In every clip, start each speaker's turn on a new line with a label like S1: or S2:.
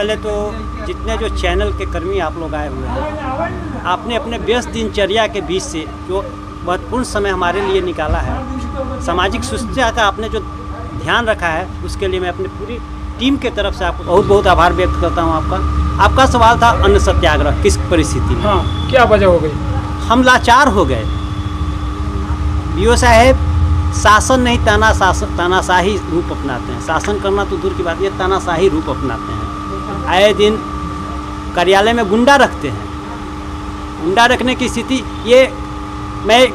S1: पहले तो जितने जो चैनल के कर्मी आप लोग आए हुए हैं, आपने अपने व्यस्त दिनचर्या के बीच से जो महत्वपूर्ण समय हमारे लिए निकाला है, सामाजिक सुरक्षा का आपने जो ध्यान रखा है, उसके लिए मैं अपनी पूरी टीम के तरफ से आपको बहुत बहुत आभार व्यक्त करता हूँ। आपका सवाल था अन्न सत्याग्रह किस परिस्थिति में?
S2: हाँ, क्या वजह हो गई?
S1: हम लाचार हो गए। बीओ साहेब शासन नहीं तानाशाही रूप अपनाते हैं। शासन करना तो दूर की बात, ये तानाशाही रूप अपनाते हैं। आए दिन कार्यालय में गुंडा रखते हैं। गुंडा रखने की स्थिति, ये मैं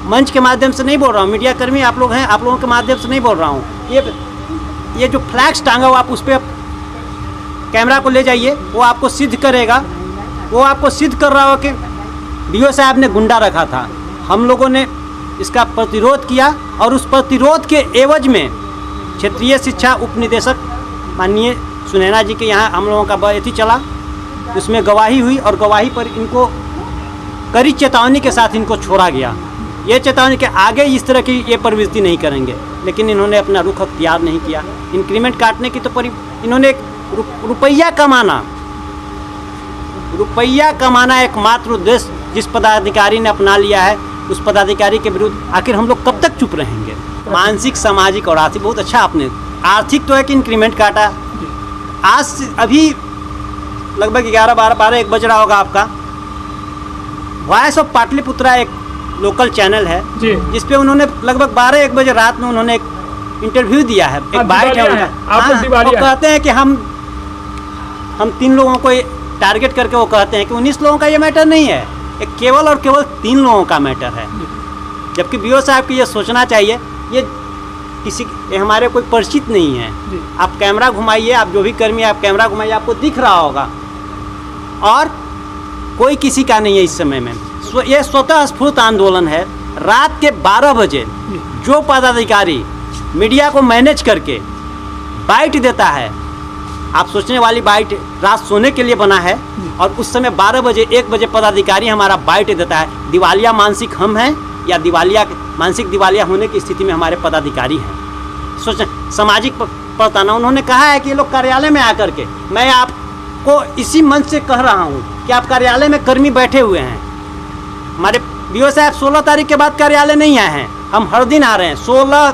S1: मंच के माध्यम से नहीं बोल रहा हूँ, मीडिया कर्मी आप लोग हैं, आप लोगों के माध्यम से नहीं बोल रहा हूँ। ये जो फ्लैक्स टांगा हो, आप उस पर कैमरा को ले जाइए, वो आपको सिद्ध करेगा। वो आपको सिद्ध कर रहा हो कि बीओ साहब ने गुंडा रखा था। हम लोगों ने इसका प्रतिरोध किया और उस प्रतिरोध के एवज में क्षेत्रीय शिक्षा उप निदेशक माननीय सुनैना जी के यहाँ हम लोगों का बैठक चला, उसमें गवाही हुई और गवाही पर इनको कड़ी चेतावनी के साथ इनको छोड़ा गया। ये चेतावनी के आगे इस तरह की ये प्रवृत्ति नहीं करेंगे, लेकिन इन्होंने अपना रुख अख्तियार नहीं किया। इंक्रीमेंट काटने की तो इन्होंने रुपया कमाना एकमात्र उद्देश्य जिस पदाधिकारी ने अपना लिया है, उस पदाधिकारी के विरुद्ध आखिर हम लोग कब तक चुप रहेंगे? मानसिक, सामाजिक और आर्थिक, बहुत अच्छा आपने आर्थिक तो है कि इंक्रीमेंट काटा। आज अभी लगभग 11-12-1 बज रहा होगा आपका। वॉइस ऑफ पाटलिपुत्रा एक लोकल चैनल है जिस पे उन्होंने लगभग 12-1 बजे रात में उन्होंने एक इंटरव्यू दिया है। एक बाइट है उनका। वो कहते हैं कि हम 3 लोगों को टारगेट करके वो कहते हैं कि 19 लोगों का ये मैटर नहीं है, ये केवल और केवल 3 लोगों का मैटर है। जबकि बीओ साहब को ये सोचना चाहिए, ये हमारे कोई परिचित नहीं है। आप कैमरा घुमाइए, आप जो भी कर्मी आप कैमरा घुमाइए, आपको दिख रहा होगा। और कोई किसी का नहीं है इस समय में। ये स्वतः स्फूर्त आंदोलन है। रात के 12 बजे जो पदाधिकारी मीडिया को मैनेज करके बाइट देता है, आप सोचने वाली बाइट रात सोने के लिए बना है, और उस समय 12 बजे 1 बजे पदाधिकारी हमारा बाइट देता है। दिवालिया मानसिक हम हैं या मानसिक दिवालिया होने की स्थिति में हमारे पदाधिकारी हैं? सोचें, सामाजिक प्रताड़ना। उन्होंने कहा है कि ये लोग कार्यालय में आकर के, मैं आपको इसी मंच से कह रहा हूँ कि आप कार्यालय में कर्मी बैठे हुए हैं। हमारे बीओ साहब 16 तारीख के बाद कार्यालय नहीं आए हैं, हम हर दिन आ रहे हैं। 16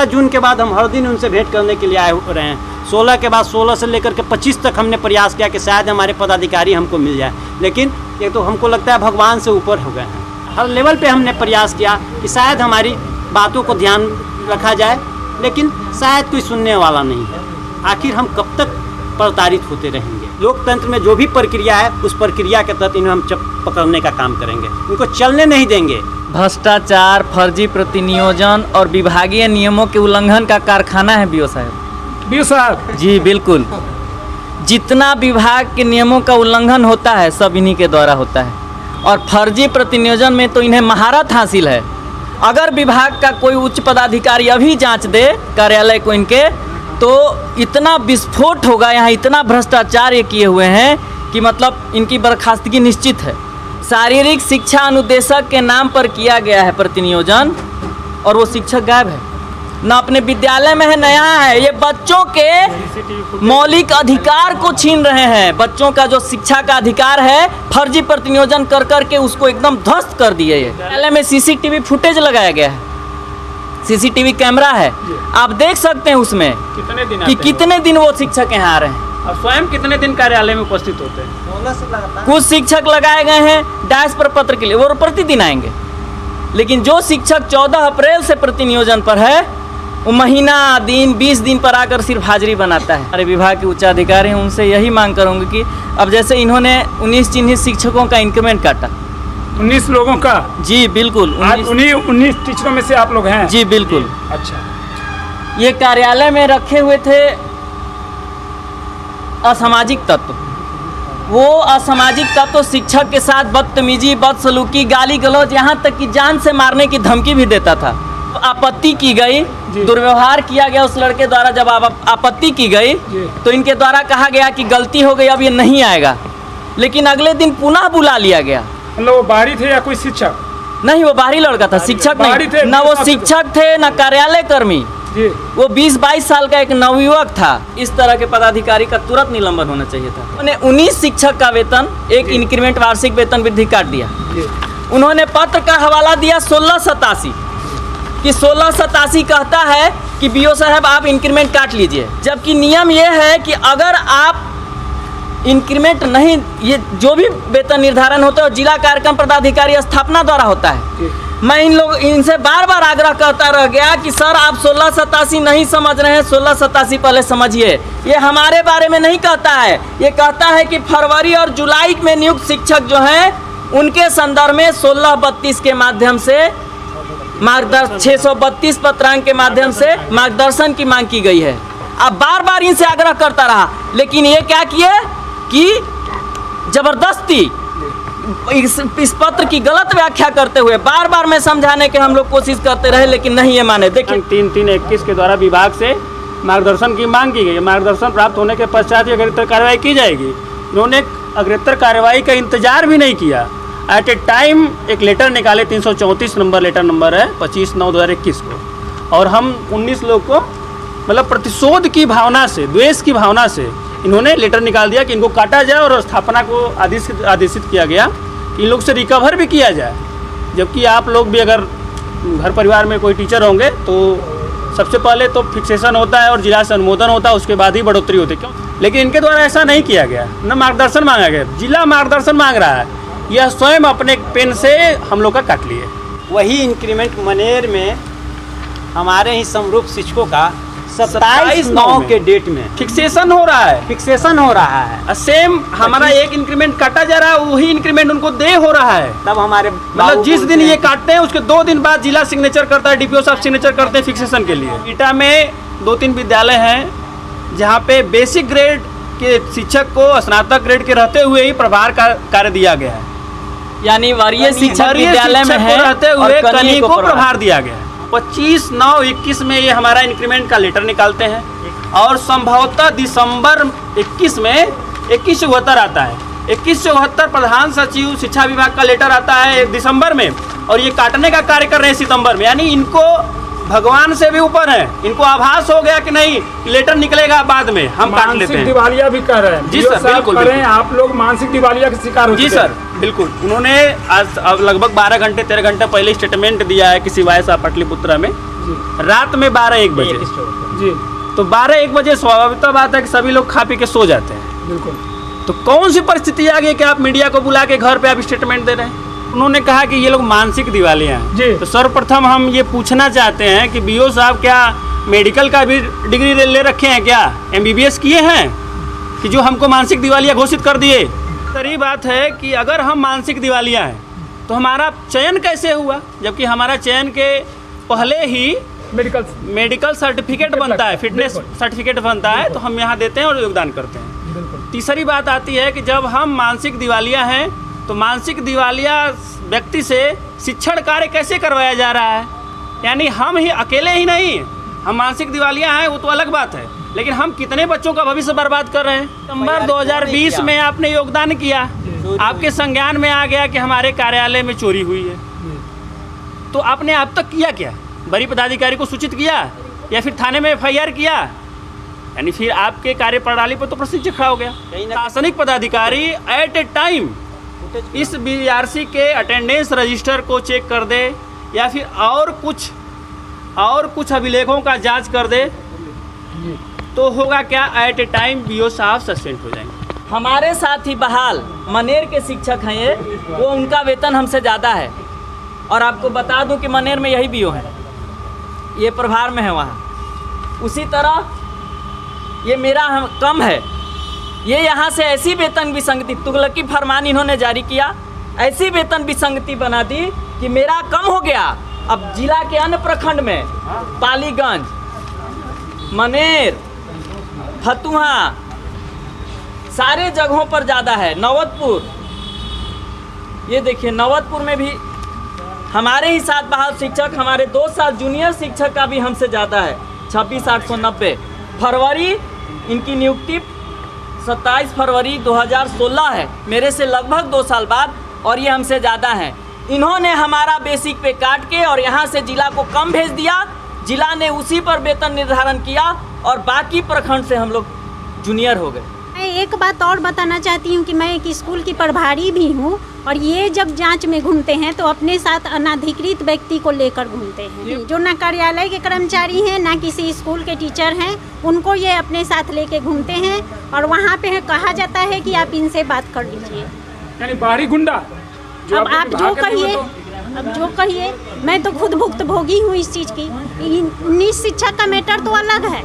S1: जून के बाद हम हर दिन उनसे भेंट करने के लिए आए रहे हैं। 16 के बाद 16 से लेकर के 25 तक हमने प्रयास किया कि शायद हमारे पदाधिकारी हमको मिल जाए, लेकिन ये तो हमको लगता है भगवान से ऊपर हो गए हैं। हर लेवल पे हमने प्रयास किया कि शायद हमारी बातों को ध्यान रखा जाए, लेकिन शायद कोई सुनने वाला नहीं है। आखिर हम कब तक प्रताड़ित होते रहेंगे? लोकतंत्र में जो भी प्रक्रिया है, उस प्रक्रिया के तहत इन्हें हम पकड़ने का काम करेंगे, इनको चलने नहीं देंगे।
S3: भ्रष्टाचार, फर्जी प्रतिनियोजन और विभागीय नियमों के उल्लंघन का कारखाना है बीओ साहब।
S2: बीओ साहब
S3: जी बिल्कुल। जितना विभाग के नियमों का उल्लंघन होता है सब इन्हीं के द्वारा होता है, और फर्जी प्रतिनियोजन में तो इन्हें महारत हासिल है। अगर विभाग का कोई उच्च पदाधिकारी अभी जांच दे कार्यालय को इनके, तो इतना विस्फोट होगा यहाँ, इतना भ्रष्टाचार ये किए हुए हैं कि मतलब इनकी बर्खास्तगी निश्चित है। शारीरिक शिक्षा अनुदेशक के नाम पर किया गया है प्रतिनियोजन, और वो शिक्षक गायब है, न अपने विद्यालय में है, नया है। ये बच्चों के मौलिक अधिकार को छीन रहे हैं। बच्चों का जो शिक्षा का अधिकार है, फर्जी प्रतिनियोजन कर करके उसको एकदम ध्वस्त कर दिए। ये विद्यालय में सीसीटीवी फुटेज लगाया गया है, सीसीटीवी कैमरा है, आप देख सकते हैं उसमें कितने दिन वो शिक्षक यहाँ आ रहे हैं।
S2: अब स्वयं कितने दिन कार्यालय में उपस्थित होते हैं?
S3: कुछ शिक्षक लगाए गए हैं डैश पर पत्र के लिए, वो प्रतिदिन आएंगे। लेकिन जो शिक्षक 14 अप्रैल से प्रतिनियोजन पर है, वो महीना दिन 20 दिन पर आकर सिर्फ हाजिरी बनाता है। हमारे विभाग के उच्चाधिकारी हैं, उनसे यही मांग करूँगी कि अब जैसे इन्होंने 19 चिन्हित शिक्षकों का इंक्रीमेंट काटा,
S2: 19 लोगों का।
S3: जी बिल्कुल।
S2: 19 टीचरों में से आप लोग हैं?
S3: जी बिल्कुल।
S2: अच्छा,
S3: ये कार्यालय में रखे हुए थे असामाजिक तत्व। वो असामाजिक तत्व शिक्षक के साथ बदतमीजी, बदसलूकी, गाली गलौज, यहाँ तक कि जान से मारने की धमकी भी देता था। आपत्ति की गई, दुर्व्यवहार किया गया उस लड़के द्वारा। जब आपत्ति की गई तो इनके द्वारा कहा गया कि गलती हो गई, अब ये नहीं आएगा। लेकिन अगले दिन पुनः बुला लिया गया।
S2: मतलब वो बाहरी थे या कोई शिक्षक?
S3: नहीं, वो बाहरी लड़का था, शिक्षक नहीं। ना वो शिक्षक थे ना कार्यालय कर्मी,
S2: जी।
S3: वो 20-22 साल का एक नवयुवक था। इस तरह के पदाधिकारी का तुरंत निलंबन होना चाहिए था। उन्होंने 19 शिक्षक का वेतन, एक इंक्रीमेंट वार्षिक वेतन वृद्धि काट दिया। उन्होंने पत्र का हवाला दिया 1687 कि 1687 कहता है कि बीओ साहब आप इंक्रीमेंट काट लीजिए, जबकि नियम ये है कि अगर आप इंक्रीमेंट नहीं, ये जो भी वेतन निर्धारण होता है जिला कार्यक्रम पदाधिकारी स्थापना द्वारा होता है। मैं इनसे बार बार आग्रह करता रह गया कि सर आप 1687 नहीं समझ रहे हैं, 1687 पहले समझिए। ये हमारे बारे में नहीं कहता है, ये कहता है कि फरवरी और जुलाई में नियुक्त शिक्षक जो हैं उनके संदर्भ में 1632 के माध्यम से 632 पत्रांक के माध्यम से मार्गदर्शन की मांग की गई है। अब बार बार इनसे आग्रह करता रहा, लेकिन ये क्या किए कि जबरदस्ती इस पत्र की गलत व्याख्या करते हुए बार बार मैं समझाने के हम लोग कोशिश करते रहे, लेकिन नहीं ये माने। देखिए
S2: 3/3/21 के द्वारा विभाग से मार्गदर्शन की मांग की गई। मार्गदर्शन प्राप्त होने के पश्चात ही अग्रेतर कार्रवाई की जाएगी। इन्होंने अग्रेतर कार्रवाई का इंतजार भी नहीं किया। एट ए टाइम एक लेटर निकाले, 334 नंबर लेटर नंबर है 25/9/2021 को, और हम 19 लोग को मतलब प्रतिशोध की भावना से, द्वेष की भावना से इन्होंने लेटर निकाल दिया कि इनको काटा जाए, और स्थापना को आदेशित किया गया कि इन लोग से रिकवर भी किया जाए। जबकि आप लोग भी अगर घर परिवार में कोई टीचर होंगे तो सबसे पहले तो फिक्सेशन होता है और जिला से अनुमोदन होता है, उसके बाद ही बढ़ोतरी होती है। क्यों? लेकिन इनके द्वारा ऐसा नहीं किया गया, न मार्गदर्शन मांगा गया। जिला मार्गदर्शन मांग रहा है, यह स्वयं अपने पेन से हम लोग का काट लिए।
S1: वही इंक्रीमेंट मनेर में हमारे ही समरूप शिक्षकों का 27/9 के डेट में
S2: फिक्सेशन हो रहा है,
S1: फिक्सेशन हो रहा है।
S2: सेम हमारा एक इंक्रीमेंट काटा जा रहा है, वही इंक्रीमेंट उनको दे हो रहा है।
S1: तब हमारे
S2: मतलब जिस दिन ये काटते हैं उसके 2 दिन बाद जिला सिग्नेचर करता है, डीपीओ साहब सिग्नेचर करते हैं फिक्सेशन के लिए। ईटा में 2-3 विद्यालय हैं जहाँ पे बेसिक ग्रेड के शिक्षक को स्नातक ग्रेड के रहते हुए ही प्रभार का कार्य दिया गया है।
S3: यानी वरीय शिक्षक विद्यालय में है
S2: रहते हुए
S3: और
S2: कनी को प्रभार दिया गया है। 25/9/21 में ये हमारा इंक्रीमेंट का लेटर निकालते हैं, और संभवतः दिसंबर 21 में 2174 आता है। 2174 प्रधान सचिव शिक्षा विभाग का लेटर आता है दिसंबर में, और ये काटने का कार्य कर रहे हैं सितंबर में। यानी इनको भगवान से भी ऊपर है, इनको आभास हो गया कि नहीं लेटर निकलेगा बाद में, हम काट लेते हैं।
S4: दिवालिया भी कर रहे हैं।
S2: जी सर, बिल्कुल, बिल्कुल।
S4: आप लोग मानसिक दिवालिया के शिकार हो
S2: जी
S4: चुके हैं।
S2: सर, बिल्कुल। उन्होंने आज अब लगभग 13 घंटे पहले स्टेटमेंट दिया है किसी वायसा पाटलिपुत्रा में, रात में 12-1 बजे।
S4: जी,
S2: तो 12-1 बजे स्वाभाविक बात है कि सभी लोग खा पी के सो जाते हैं।
S4: बिल्कुल।
S2: तो कौन सी परिस्थिति आ गई कि आप मीडिया को बुला के घर पे आप स्टेटमेंट दे रहे हैं? उन्होंने कहा कि ये लोग मानसिक दिवालिया हैं।
S4: जी।
S2: तो सर्वप्रथम हम ये पूछना चाहते हैं कि बीओ साहब क्या मेडिकल का भी डिग्री ले रखे हैं, क्या MBBS किए हैं कि जो हमको मानसिक दिवालिया घोषित कर दिए? सही बात है कि अगर हम मानसिक दिवालिया हैं तो हमारा चयन कैसे हुआ, जबकि हमारा चयन के पहले ही मेडिकल सर्टिफिकेट बनता है, फिटनेस सर्टिफिकेट बनता है, तो हम यहाँ देते हैं और योगदान करते हैं। तीसरी बात आती है कि जब हम मानसिक दिवालिया हैं तो मानसिक दिवालिया व्यक्ति से शिक्षण कार्य कैसे करवाया जा रहा है? यानी हम ही अकेले ही नहीं, हम मानसिक दिवालिया हैं वो तो अलग बात है, लेकिन हम कितने बच्चों का भविष्य बर्बाद कर रहे हैं? सितंबर 2020 में आपने योगदान किया, आपके संज्ञान में आ गया कि हमारे कार्यालय में चोरी हुई है, तो आपने अब तक किया क्या? बड़ी पदाधिकारी को सूचित किया या फिर थाने में FIR किया? यानी फिर आपके कार्य प्रणाली पर तो प्रश्न खड़ा हो गया। शासनिक पदाधिकारी एट ए टाइम इस BRC के अटेंडेंस रजिस्टर को चेक कर दे या फिर और कुछ अभिलेखों का जांच कर दे तो होगा क्या? एट ए टाइम BO साहब सस्पेंड हो जाएंगे।
S3: हमारे साथ ही बहाल मनेर के शिक्षक हैं ये, वो उनका वेतन हमसे ज़्यादा है। और आपको बता दूं कि मनेर में यही BO है, ये प्रभार में है वहाँ। उसी तरह ये मेरा कम है, ये यहाँ से ऐसी वेतन विसंगति, तुगलकी फरमान इन्होंने जारी किया, ऐसी वेतन विसंगति बना दी कि मेरा कम हो गया। अब जिला के अन्य प्रखंड में पालीगंज, मनेर, फतुहा, सारे जगहों पर ज़्यादा है। नवतपुर, ये देखिए नवतपुर में भी हमारे ही साथ बहाल शिक्षक, हमारे 2 साल जूनियर शिक्षक का भी हमसे ज़्यादा है, 26,890। फरवरी इनकी नियुक्ति 27 फरवरी 2016 है, मेरे से लगभग 2 साल बाद, और ये हमसे ज़्यादा हैं। इन्होंने हमारा बेसिक पे काट के और यहाँ से जिला को कम भेज दिया जिला ने उसी पर वेतन निर्धारण किया और बाकी प्रखंड से हम लोग जूनियर हो गए।
S5: मैं एक बात और बताना चाहती हूँ कि मैं एक स्कूल की प्रभारी भी हूँ और ये जब जांच में घूमते हैं तो अपने साथ अनाधिकृत व्यक्ति को लेकर घूमते हैं, जो ना कार्यालय के कर्मचारी हैं ना किसी स्कूल के टीचर हैं, उनको ये अपने साथ लेके घूमते हैं और वहाँ पे कहा जाता है कि आप इनसे बात कर लीजिए।
S4: यानी बाहरी गुंडा जो
S5: अब
S4: आपके
S5: आप जो
S4: विभाग के
S5: कहिए,
S4: तो-
S5: अब जो कहिए, मैं तो खुद भुक्तभोगी हूँ इस चीज़ की। उन्नीस शिक्षक का मैटर तो अलग है।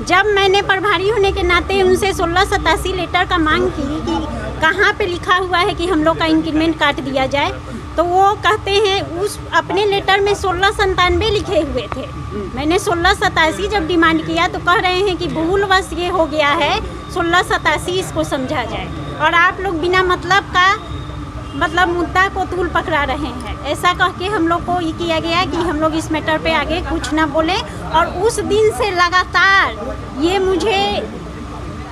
S5: जब मैंने प्रभारी होने के नाते उनसे 1687 लेटर का मांग की कि कहाँ पे लिखा हुआ है कि हम लोग का इंक्रीमेंट काट दिया जाए, तो वो कहते हैं उस अपने लेटर में 1697 लिखे हुए थे। मैंने 1687 जब डिमांड किया तो कह रहे हैं कि भूलवश ये हो गया है, 1687 इसको समझा जाए। और आप लोग बिना मतलब मुद्दा को तूल पकड़ा रहे हैं। ऐसा कह के हम लोग को ये किया गया कि हम लोग इस मैटर पे आगे कुछ ना बोलें और उस दिन से लगातार ये मुझे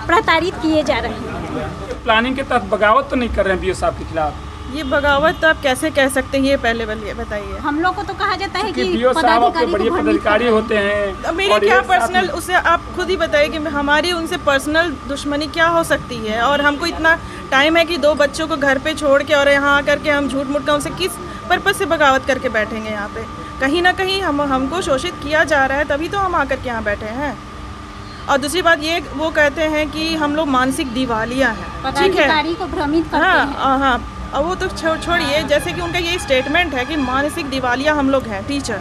S5: प्रताड़ित किए जा रहे हैं।
S4: प्लानिंग के तहत बगावत तो नहीं कर रहे हैं बीओ साहब के खिलाफ?
S6: ये बगावत तो आप कैसे कह सकते हैं, ये पहले बताइए।
S5: हम लोग को तो कहा जाता है कि
S4: बीओ साहब आपके बड़े पदाधिकारी होते हैं।
S6: अब मेरी
S4: और
S6: क्या
S4: एक साथ
S6: पर्सनल, उसे आप खुद ही बताइए कि हमारी उनसे पर्सनल दुश्मनी क्या हो सकती है। और हमको इतना टाइम है कि 2 बच्चों को घर पे छोड़ के और यहाँ आकर के हम झूठ मूठ का उनसे किस पर्पज़ से बगावत करके बैठेंगे यहाँ पे? कहीं ना कहीं हमको शोषित किया जा रहा है, तभी तो हम आकर के यहाँ बैठे हैं। और दूसरी बात ये, वो कहते हैं कि हम लोग मानसिक दिवालिया हैं, ठीक है,
S5: पदाधिकारी को भ्रमित करते हैं।
S6: हाँ। अब वो तो छोड़िए, जैसे कि उनका ये स्टेटमेंट है कि मानसिक दिवालिया हम लोग हैं टीचर।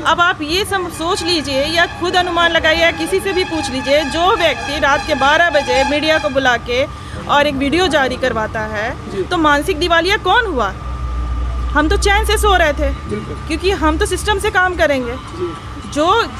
S6: अब आप ये सब सोच लीजिए या खुद अनुमान लगाइए या किसी से भी पूछ लीजिए, जो व्यक्ति रात के 12 बजे मीडिया को बुला के और एक वीडियो जारी करवाता है, तो मानसिक दिवालिया कौन हुआ? हम तो चैन से सो रहे थे, क्योंकि हम तो सिस्टम से काम करेंगे।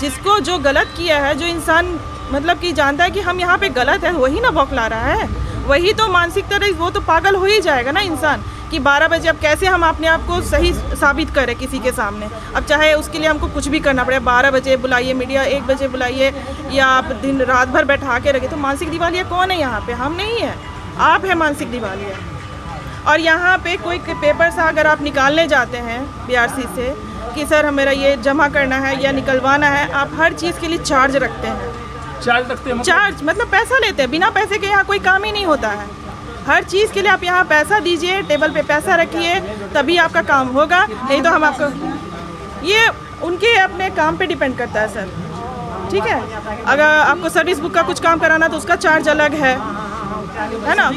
S6: जिसको जो गलत किया है, जो इंसान मतलब कि जानता है कि हम यहाँ पे गलत है, वही ना बौखला रहा है, वही तो मानसिक तरह वो तो पागल हो ही जाएगा ना इंसान कि 12 बजे अब कैसे हम अपने आप को सही साबित करें किसी के सामने। अब चाहे उसके लिए हमको कुछ भी करना पड़े, 12 बजे बुलाइए मीडिया, 1 बजे बुलाइए, या आप दिन रात भर बैठा के रखिए। तो मानसिक दिवालिया कौन है यहाँ पे? हम नहीं है, आप है मानसिक दिवालिया। और यहाँ पे कोई पेपर सा अगर आप निकालने जाते हैं बीआरसी से कि सर मेरा ये जमा करना है या निकलवाना है, आप हर चीज़ के लिए चार्ज रखते हैं।
S4: चार्ज रखते हैं?
S6: चार्ज मतलब पैसा लेते हैं। बिना पैसे के यहाँ कोई काम ही नहीं होता है। हर चीज़ के लिए आप यहाँ पैसा दीजिए, टेबल पे पैसा रखिए, तभी आपका काम होगा, नहीं तो हम आपको, ये उनके अपने काम पे डिपेंड करता है सर, ठीक है। अगर आपको सर्विस बुक का कुछ काम कराना तो उसका चार्ज अलग है ना,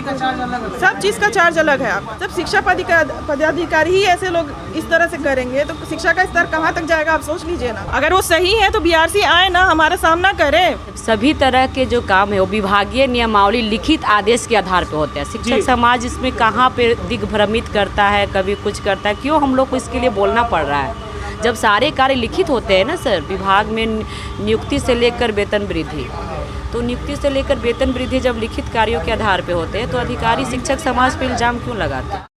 S6: सब चीज़ का चार्ज अलग है। आप जब शिक्षा पदाधिकारी ही ऐसे लोग इस तरह से करेंगे तो शिक्षा का स्तर कहाँ तक जाएगा, आप सोच लीजिए ना। अगर वो सही है तो बीआरसी आए ना, हमारा सामना करे।
S7: सभी तरह के जो काम है वो विभागीय नियमावली लिखित आदेश के आधार पे होते हैं। शिक्षक समाज इसमें कहाँ पे दिग्भ्रमित करता है, कभी कुछ करता है, क्यों हम लोग को इसके लिए बोलना पड़ रहा है? जब सारे कार्य लिखित होते हैं ना सर, विभाग में नियुक्ति से लेकर वेतन वृद्धि, तो नियुक्ति से लेकर वेतन वृद्धि जब लिखित कार्यों के आधार पे होते हैं तो अधिकारी शिक्षक समाज पे इल्ज़ाम क्यों लगाते हैं?